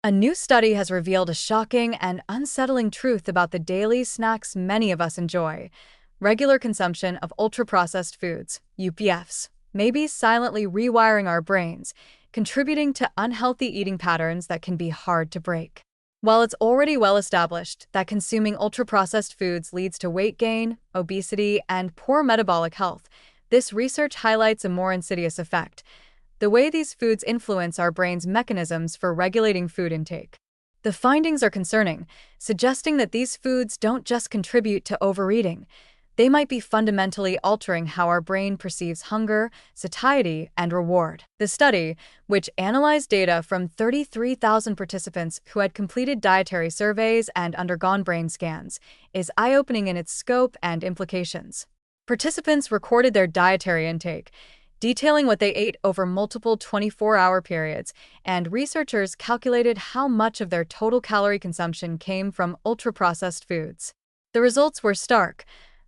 A new study has revealed a shocking and unsettling truth about the daily snacks many of us enjoy. Regular consumption of ultra-processed foods, UPFs, may be silently rewiring our brains, contributing to unhealthy eating patterns that can be hard to break. While it's already well established that consuming ultra-processed foods leads to weight gain, obesity, and poor metabolic health, this research highlights a more insidious effect: the way these foods influence our brain's mechanisms for regulating food intake. The findings are concerning, suggesting that these foods don't just contribute to overeating. They might be fundamentally altering how our brain perceives hunger, satiety, and reward. The study, which analyzed data from 33,000 participants who had completed dietary surveys and undergone brain scans, is eye-opening in its scope and implications. Participants recorded their dietary intake, detailing what they ate over multiple 24-hour periods, and researchers calculated how much of their total calorie consumption came from ultra-processed foods. The results were stark.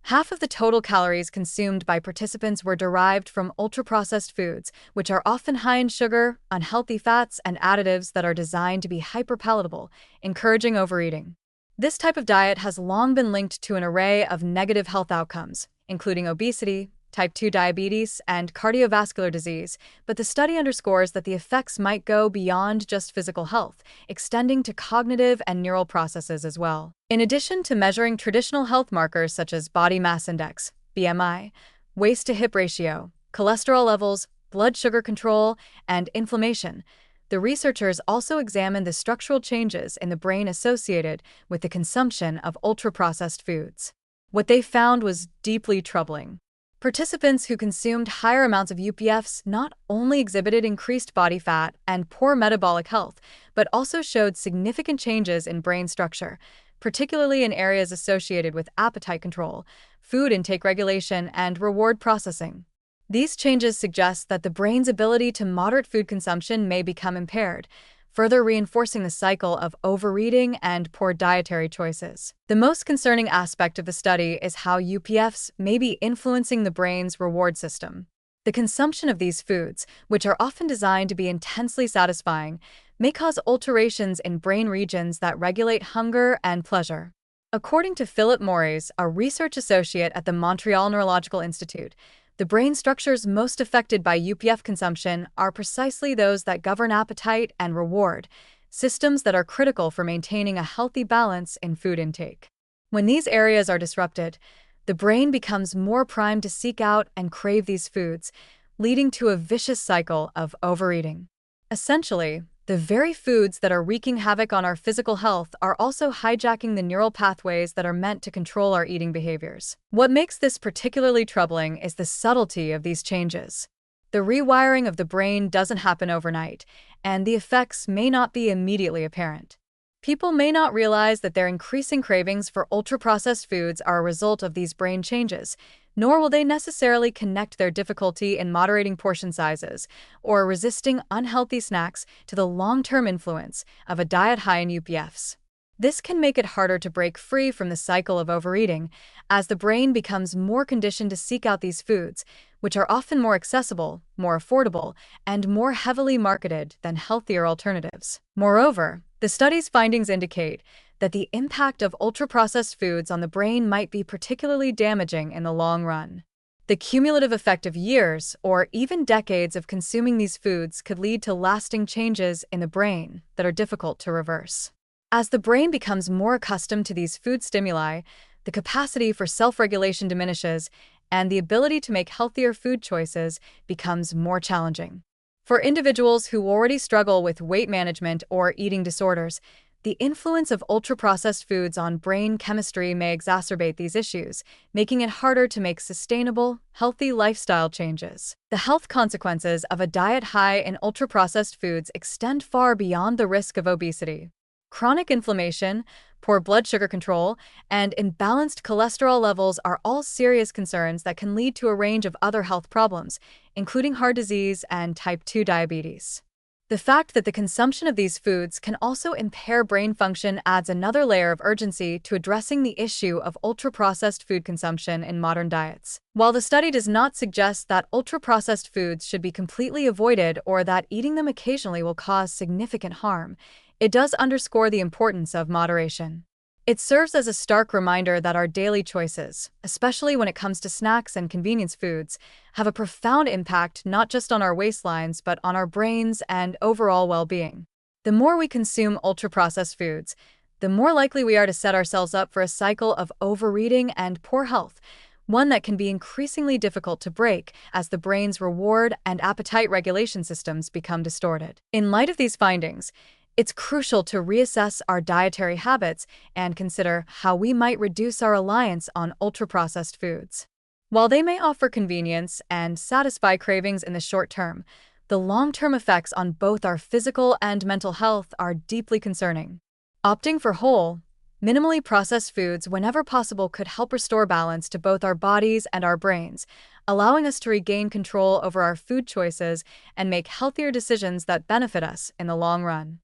Half of the total calories consumed by participants were derived from ultra-processed foods, which are often high in sugar, unhealthy fats, and additives that are designed to be hyperpalatable, encouraging overeating. This type of diet has long been linked to an array of negative health outcomes, including obesity, type 2 diabetes, and cardiovascular disease, but the study underscores that the effects might go beyond just physical health, extending to cognitive and neural processes as well. In addition to measuring traditional health markers such as body mass index, BMI, waist-to-hip ratio, cholesterol levels, blood sugar control, and inflammation, the researchers also examined the structural changes in the brain associated with the consumption of ultra-processed foods. What they found was deeply troubling. Participants who consumed higher amounts of UPFs not only exhibited increased body fat and poor metabolic health, but also showed significant changes in brain structure, particularly in areas associated with appetite control, food intake regulation, and reward processing. These changes suggest that the brain's ability to moderate food consumption may become impaired, further reinforcing the cycle of overeating and poor dietary choices. The most concerning aspect of the study is how UPFs may be influencing the brain's reward system. The consumption of these foods, which are often designed to be intensely satisfying, may cause alterations in brain regions that regulate hunger and pleasure. According to Philip Morris, a research associate at the Montreal Neurological Institute, the brain structures most affected by UPF consumption are precisely those that govern appetite and reward, systems that are critical for maintaining a healthy balance in food intake. When these areas are disrupted, the brain becomes more primed to seek out and crave these foods, leading to a vicious cycle of overeating. Essentially, the very foods that are wreaking havoc on our physical health are also hijacking the neural pathways that are meant to control our eating behaviors. What makes this particularly troubling is the subtlety of these changes. The rewiring of the brain doesn't happen overnight, and the effects may not be immediately apparent. People may not realize that their increasing cravings for ultra-processed foods are a result of these brain changes, nor will they necessarily connect their difficulty in moderating portion sizes or resisting unhealthy snacks to the long-term influence of a diet high in UPFs. This can make it harder to break free from the cycle of overeating, as the brain becomes more conditioned to seek out these foods, which are often more accessible, more affordable, and more heavily marketed than healthier alternatives. Moreover, the study's findings indicate that the impact of ultra-processed foods on the brain might be particularly damaging in the long run. The cumulative effect of years or even decades of consuming these foods could lead to lasting changes in the brain that are difficult to reverse. As the brain becomes more accustomed to these food stimuli, the capacity for self-regulation diminishes, and the ability to make healthier food choices becomes more challenging. For individuals who already struggle with weight management or eating disorders, the influence of ultra-processed foods on brain chemistry may exacerbate these issues, making it harder to make sustainable, healthy lifestyle changes. The health consequences of a diet high in ultra-processed foods extend far beyond the risk of obesity. Chronic inflammation, poor blood sugar control, and imbalanced cholesterol levels are all serious concerns that can lead to a range of other health problems, including heart disease and type 2 diabetes. The fact that the consumption of these foods can also impair brain function adds another layer of urgency to addressing the issue of ultra-processed food consumption in modern diets. While the study does not suggest that ultra-processed foods should be completely avoided or that eating them occasionally will cause significant harm, it does underscore the importance of moderation. It serves as a stark reminder that our daily choices, especially when it comes to snacks and convenience foods, have a profound impact not just on our waistlines but on our brains and overall well-being. The more we consume ultra-processed foods, the more likely we are to set ourselves up for a cycle of overeating and poor health, one that can be increasingly difficult to break as the brain's reward and appetite regulation systems become distorted. In light of these findings, it's crucial to reassess our dietary habits and consider how we might reduce our reliance on ultra-processed foods. While they may offer convenience and satisfy cravings in the short term, the long-term effects on both our physical and mental health are deeply concerning. Opting for whole, minimally processed foods whenever possible could help restore balance to both our bodies and our brains, allowing us to regain control over our food choices and make healthier decisions that benefit us in the long run.